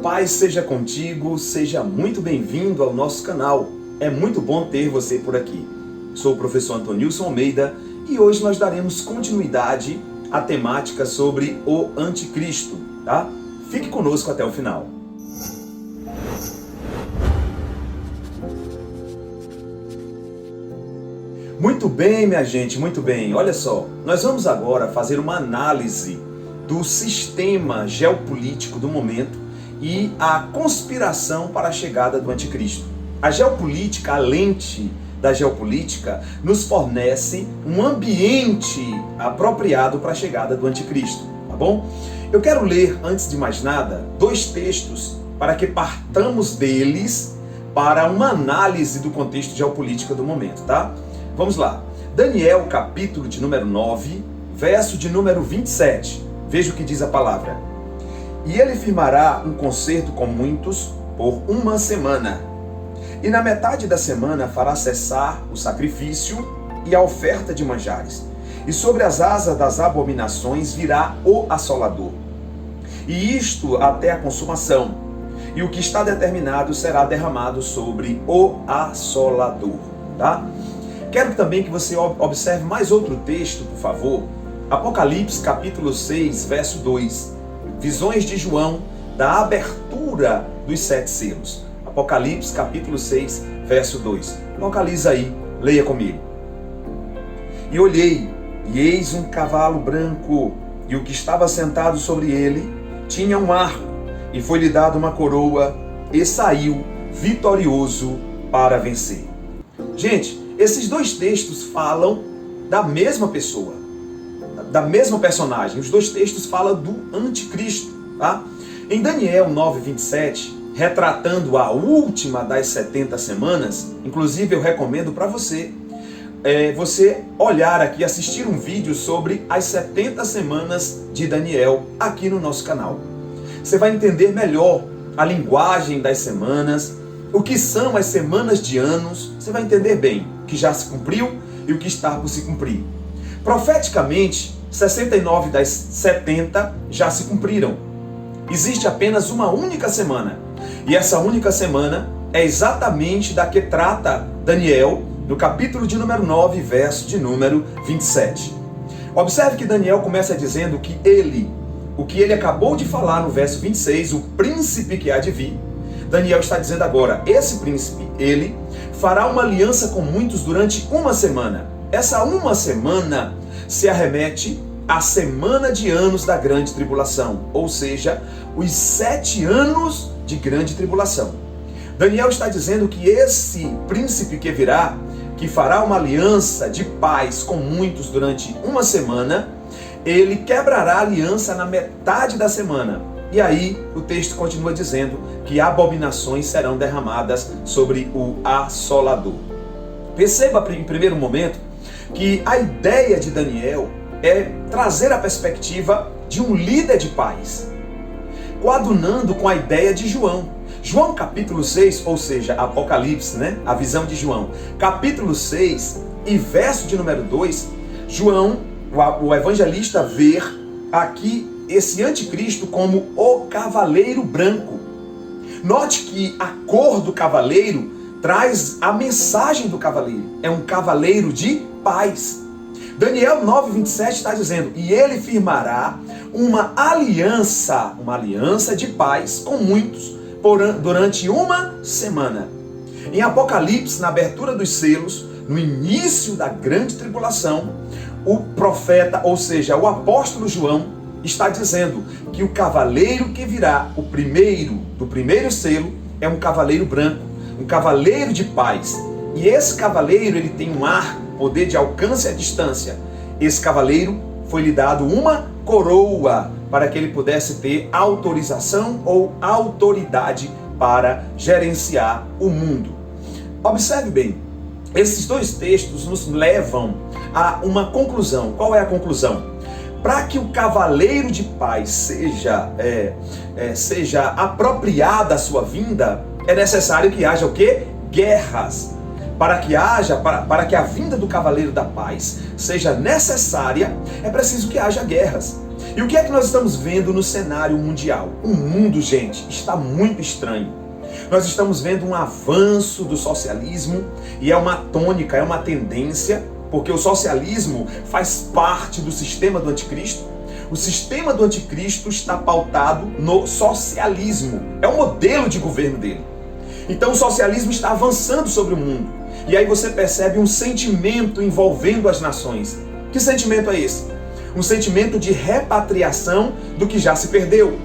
paz seja contigo, seja muito bem-vindo ao nosso canal. É muito bom ter você por aqui. Sou o professor Antonilson Almeida e hoje nós daremos continuidade à temática sobre o anticristo, tá? Fique conosco até o final. Muito bem, minha gente, muito bem. Olha só, nós vamos agora fazer uma análise do sistema geopolítico do momento e a conspiração para a chegada do anticristo. A geopolítica, a lente da geopolítica, nos fornece um ambiente apropriado para a chegada do anticristo, tá bom? Eu quero ler, antes de mais nada, dois textos para que partamos deles para uma análise do contexto geopolítico do momento, tá? Vamos lá. Daniel, capítulo de número 9, verso de número 27. Veja o que diz a palavra. E ele firmará um concerto com muitos por uma semana. E na metade da semana fará cessar o sacrifício e a oferta de manjares. E sobre as asas das abominações virá o assolador. E isto até a consumação. E o que está determinado será derramado sobre o assolador. Tá? Quero também que você observe mais outro texto, por favor. Apocalipse, capítulo 6, verso 2. Visões de João da abertura dos 7 selos. Apocalipse, capítulo 6, verso 2. Localiza aí, leia comigo. E olhei, e eis um cavalo branco, e o que estava sentado sobre ele tinha um arco, e foi-lhe dada uma coroa, e saiu vitorioso para vencer. Gente, esses dois textos falam da mesma pessoa, da mesma personagem. Os dois textos falam do anticristo, tá? Em Daniel 9:27, retratando a última das 70 semanas, inclusive eu recomendo para você, você olhar aqui, assistir um vídeo sobre as 70 semanas de Daniel aqui no nosso canal. Você vai entender melhor a linguagem das semanas, o que são as semanas de anos, você vai entender bem o que já se cumpriu e o que está por se cumprir. Profeticamente, 69 das 70 já se cumpriram. Existe apenas uma única semana. E essa única semana é exatamente da que trata Daniel, no capítulo de número 9, verso de número 27. Observe que Daniel começa dizendo que o que ele acabou de falar no verso 26, o príncipe que há de vir, Daniel está dizendo agora, esse príncipe, ele fará uma aliança com muitos durante uma semana. Essa uma semana se arremete à semana de anos da grande tribulação, ou seja, os 7 anos de grande tribulação. Daniel está dizendo que esse príncipe que virá, que fará uma aliança de paz com muitos durante uma semana, ele quebrará a aliança na metade da semana. E aí o texto continua dizendo que abominações serão derramadas sobre o assolador. Perceba em primeiro momento que a ideia de Daniel é trazer a perspectiva de um líder de paz, coadunando com a ideia de João. João capítulo 6, ou seja, Apocalipse, né? A visão de João. Capítulo 6 e verso de número 2, João, o evangelista, vê aqui esse anticristo como o cavaleiro branco. Note que a cor do cavaleiro traz a mensagem do cavaleiro. É um cavaleiro de paz. Daniel 9:27 está dizendo, e ele firmará uma aliança de paz com muitos durante uma semana. Em Apocalipse, na abertura dos selos, no início da grande tribulação, o profeta, ou seja, o apóstolo João, está dizendo que o cavaleiro que virá, o primeiro do primeiro selo, é um cavaleiro branco, um cavaleiro de paz. E esse cavaleiro, ele tem um arco, poder de alcance à distância. Esse cavaleiro foi-lhe dado uma coroa para que ele pudesse ter autorização ou autoridade para gerenciar o mundo. Observe bem, esses dois textos nos levam a uma conclusão. Qual é a conclusão? Para que o cavaleiro de paz seja apropriada a sua vinda, é necessário que haja o quê? Guerras. Para que a vinda do cavaleiro da paz seja necessária, é preciso que haja guerras. E o que é que nós estamos vendo no cenário mundial? O mundo, gente, está muito estranho. Nós estamos vendo um avanço do socialismo e é uma tônica, é uma tendência, porque o socialismo faz parte do sistema do anticristo. O sistema do anticristo está pautado no socialismo, é o modelo de governo dele. Então o socialismo está avançando sobre o mundo. E aí você percebe um sentimento envolvendo as nações. Que sentimento é esse? Um sentimento de repatriação do que já se perdeu.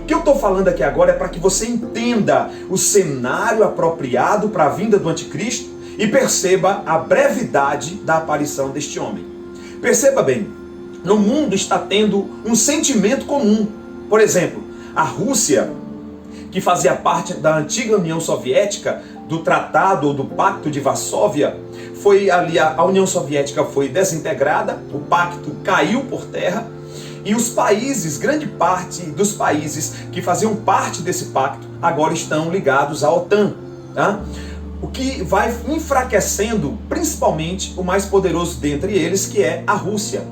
O que eu estou falando aqui agora é para que você entenda o cenário apropriado para a vinda do anticristo e perceba a brevidade da aparição deste homem. Perceba bem, no mundo está tendo um sentimento comum. Por exemplo, a Rússia, que fazia parte da antiga União Soviética, do Tratado ou do Pacto de Varsóvia, foi ali, a União Soviética foi desintegrada, o pacto caiu por terra, e os países, grande parte dos países que faziam parte desse pacto, agora estão ligados à OTAN, tá? O que vai enfraquecendo principalmente o mais poderoso dentre eles, que é a Rússia.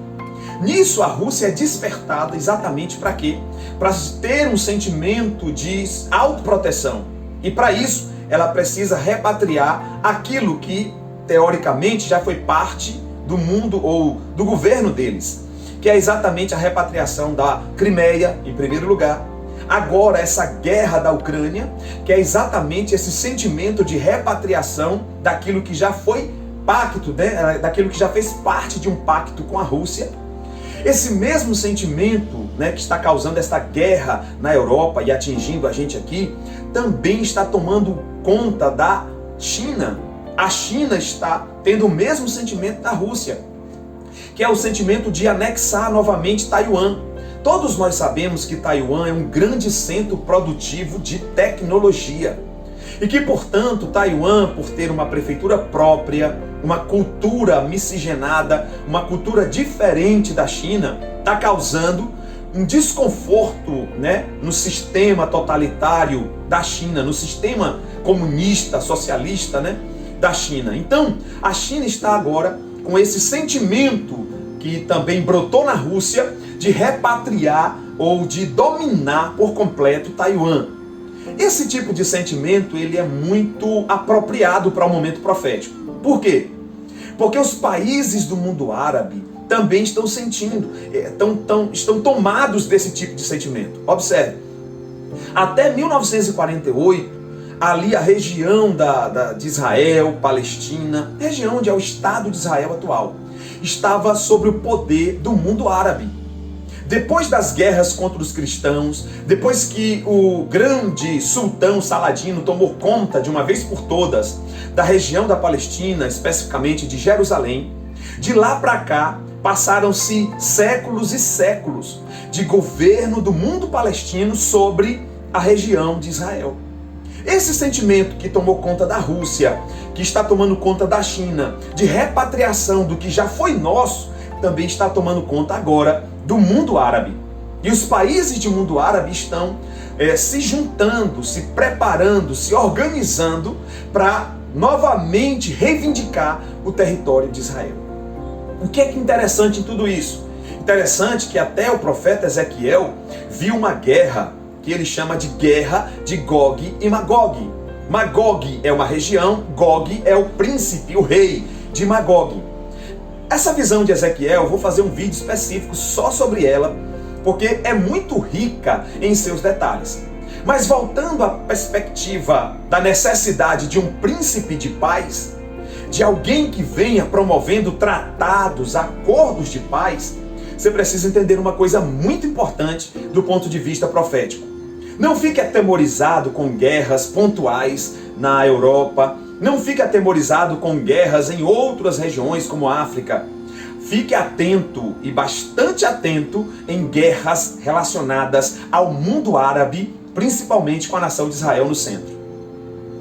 Nisso a Rússia é despertada exatamente para quê? Para ter um sentimento de autoproteção. E para isso ela precisa repatriar aquilo que teoricamente já foi parte do mundo ou do governo deles, que é exatamente a repatriação da Crimeia, em primeiro lugar. Agora essa guerra da Ucrânia, que é exatamente esse sentimento de repatriação daquilo que já foi pacto, né? Daquilo que já fez parte de um pacto com a Rússia. Esse mesmo sentimento, né, que está causando essa guerra na Europa e atingindo a gente aqui, também está tomando conta da China. A China está tendo o mesmo sentimento da Rússia, que é o sentimento de anexar novamente Taiwan. Todos nós sabemos que Taiwan é um grande centro produtivo de tecnologia e que, portanto, Taiwan, por ter uma prefeitura própria, uma cultura miscigenada, uma cultura diferente da China, está causando um desconforto, né, no sistema totalitário da China, no sistema comunista, socialista, né, da China. Então, a China está agora com esse sentimento que também brotou na Rússia de repatriar ou de dominar por completo Taiwan. Esse tipo de sentimento ele é muito apropriado para o momento profético. Por quê? Porque os países do mundo árabe também estão sentindo, estão tomados desse tipo de sentimento. Observe, até 1948, ali a região de Israel, Palestina, região onde é o Estado de Israel atual, estava sob o poder do mundo árabe. Depois das guerras contra os cristãos, depois que o grande sultão Saladino tomou conta de uma vez por todas da região da Palestina, especificamente de Jerusalém, de lá para cá passaram-se séculos e séculos de governo do mundo palestino sobre a região de Israel. Esse sentimento que tomou conta da Rússia, que está tomando conta da China, de repatriação do que já foi nosso, também está tomando conta agora do mundo árabe. E os países do mundo árabe estão se juntando, se preparando, se organizando para novamente reivindicar o território de Israel. O que é interessante em tudo isso? Interessante que até o profeta Ezequiel viu uma guerra que ele chama de guerra de Gog e Magog. Magog é uma região, Gog é o príncipe, o rei de Magog. Essa visão de Ezequiel, eu vou fazer um vídeo específico só sobre ela, porque é muito rica em seus detalhes. Mas voltando à perspectiva da necessidade de um príncipe de paz, de alguém que venha promovendo tratados, acordos de paz, você precisa entender uma coisa muito importante do ponto de vista profético. Não fique atemorizado com guerras pontuais na Europa, não fique atemorizado com guerras em outras regiões como a África. Fique atento e bastante atento em guerras relacionadas ao mundo árabe, principalmente com a nação de Israel no centro.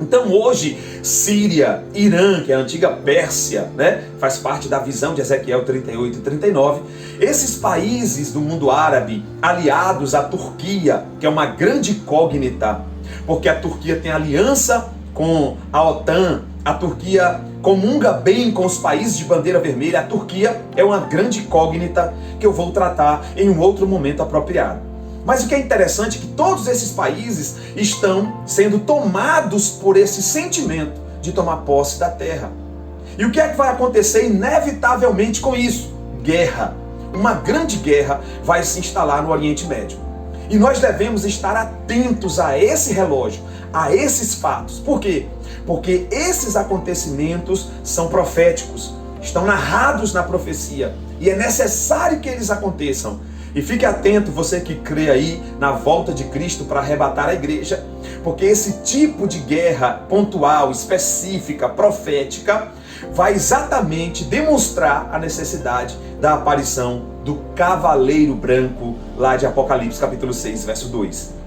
Então hoje, Síria, Irã, que é a antiga Pérsia, né, faz parte da visão de Ezequiel 38 e 39, esses países do mundo árabe, aliados à Turquia, que é uma grande incógnita, porque a Turquia tem aliança com a OTAN, a Turquia comunga bem com os países de bandeira vermelha. A Turquia é uma grande incógnita que eu vou tratar em um outro momento apropriado. Mas o que é interessante é que todos esses países estão sendo tomados por esse sentimento de tomar posse da terra. E o que é que vai acontecer inevitavelmente com isso? Guerra. Uma grande guerra vai se instalar no Oriente Médio. E nós devemos estar atentos a esse relógio, a esses fatos. Por quê? Porque esses acontecimentos são proféticos, estão narrados na profecia, e é necessário que eles aconteçam. E fique atento, você que crê aí na volta de Cristo para arrebatar a igreja, porque esse tipo de guerra pontual, específica, profética, vai exatamente demonstrar a necessidade da aparição do cavaleiro branco, lá de Apocalipse capítulo 6, verso 2.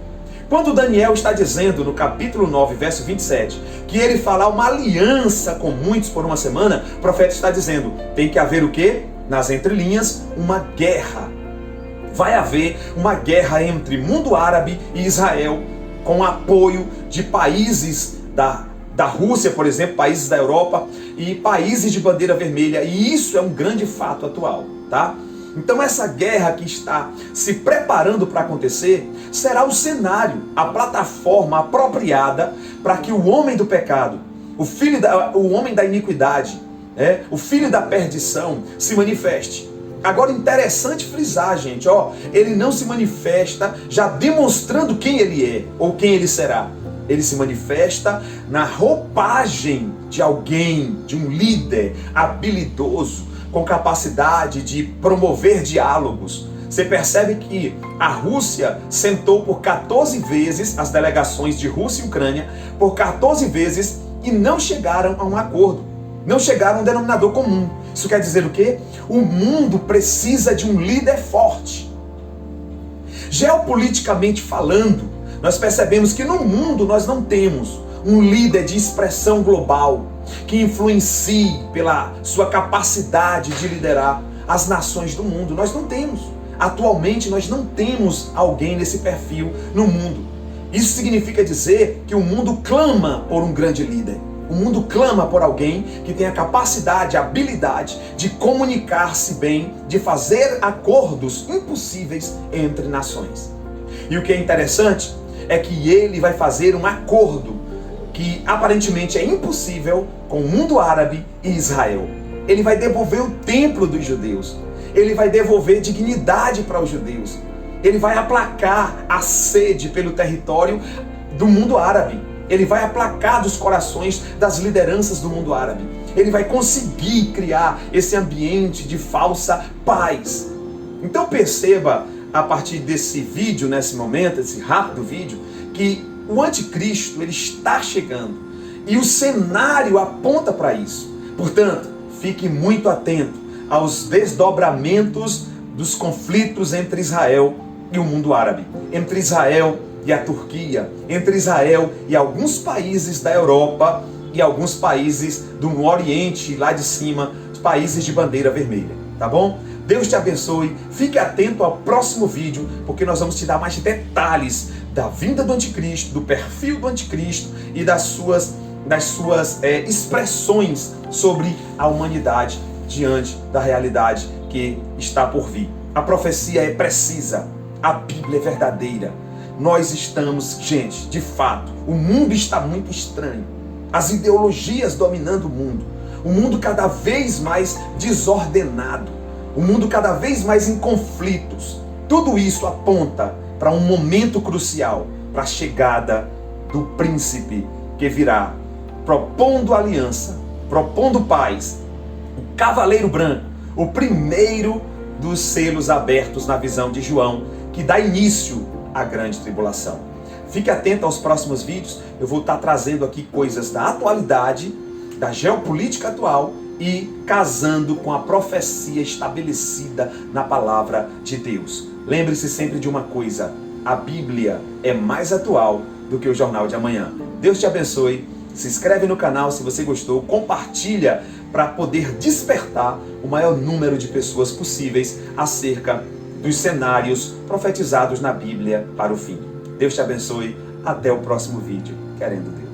Quando Daniel está dizendo no capítulo 9, verso 27, que ele fará uma aliança com muitos por uma semana, o profeta está dizendo, tem que haver o quê? Nas entrelinhas, uma guerra. Vai haver uma guerra entre mundo árabe e Israel, com apoio de países da Rússia, por exemplo, países da Europa e países de bandeira vermelha. E isso é um grande fato atual, tá? Então essa guerra que está se preparando para acontecer será o cenário, a plataforma apropriada para que o homem do pecado, o homem da iniquidade, o filho da perdição se manifeste. Agora, interessante frisar, gente, ele não se manifesta já demonstrando quem ele é ou quem ele será. Ele se manifesta na roupagem de alguém, de um líder habilidoso, com capacidade de promover diálogos. Você percebe que a Rússia sentou por 14 vezes, as delegações de Rússia e Ucrânia, por 14 vezes, e não chegaram a um acordo. Não chegaram a um denominador comum. Isso quer dizer o quê? O mundo precisa de um líder forte. Geopoliticamente falando, nós percebemos que no mundo nós não temos um líder de expressão global que influencie pela sua capacidade de liderar as nações do mundo. Nós não temos. Atualmente nós não temos alguém nesse perfil no mundo. Isso significa dizer que o mundo clama por um grande líder. O mundo clama por alguém que tenha capacidade, habilidade de comunicar-se bem, de fazer acordos impossíveis entre nações. E o que é interessante é que ele vai fazer um acordo que aparentemente é impossível com o mundo árabe e Israel. Ele vai devolver o templo dos judeus. Ele vai devolver dignidade para os judeus. Ele vai aplacar a sede pelo território do mundo árabe. Ele vai aplacar dos corações das lideranças do mundo árabe. Ele vai conseguir criar esse ambiente de falsa paz. Então perceba, a partir desse vídeo, nesse momento, esse rápido vídeo, que o anticristo ele está chegando. E o cenário aponta para isso. Portanto, fique muito atento aos desdobramentos dos conflitos entre Israel e o mundo árabe. Entre Israel e a Turquia, entre Israel e alguns países da Europa e alguns países do Oriente, lá de cima, os países de bandeira vermelha, tá bom? Deus te abençoe, fique atento ao próximo vídeo, porque nós vamos te dar mais detalhes da vinda do anticristo, do perfil do anticristo e das suas expressões sobre a humanidade diante da realidade que está por vir. A profecia é precisa, a Bíblia é verdadeira. Nós estamos, gente, de fato, o mundo está muito estranho. As ideologias dominando o mundo cada vez mais desordenado, o mundo cada vez mais em conflitos. Tudo isso aponta para um momento crucial, para a chegada do príncipe que virá, propondo aliança, propondo paz, o cavaleiro branco, o primeiro dos selos abertos na visão de João, que dá início à grande tribulação. Fique atento aos próximos vídeos, eu vou estar trazendo aqui coisas da atualidade, da geopolítica atual e casando com a profecia estabelecida na palavra de Deus. Lembre-se sempre de uma coisa, a Bíblia é mais atual do que o Jornal de Amanhã. Deus te abençoe, se inscreve no canal se você gostou, compartilha para poder despertar o maior número de pessoas possíveis acerca dos cenários profetizados na Bíblia para o fim. Deus te abençoe, até o próximo vídeo, querendo Deus.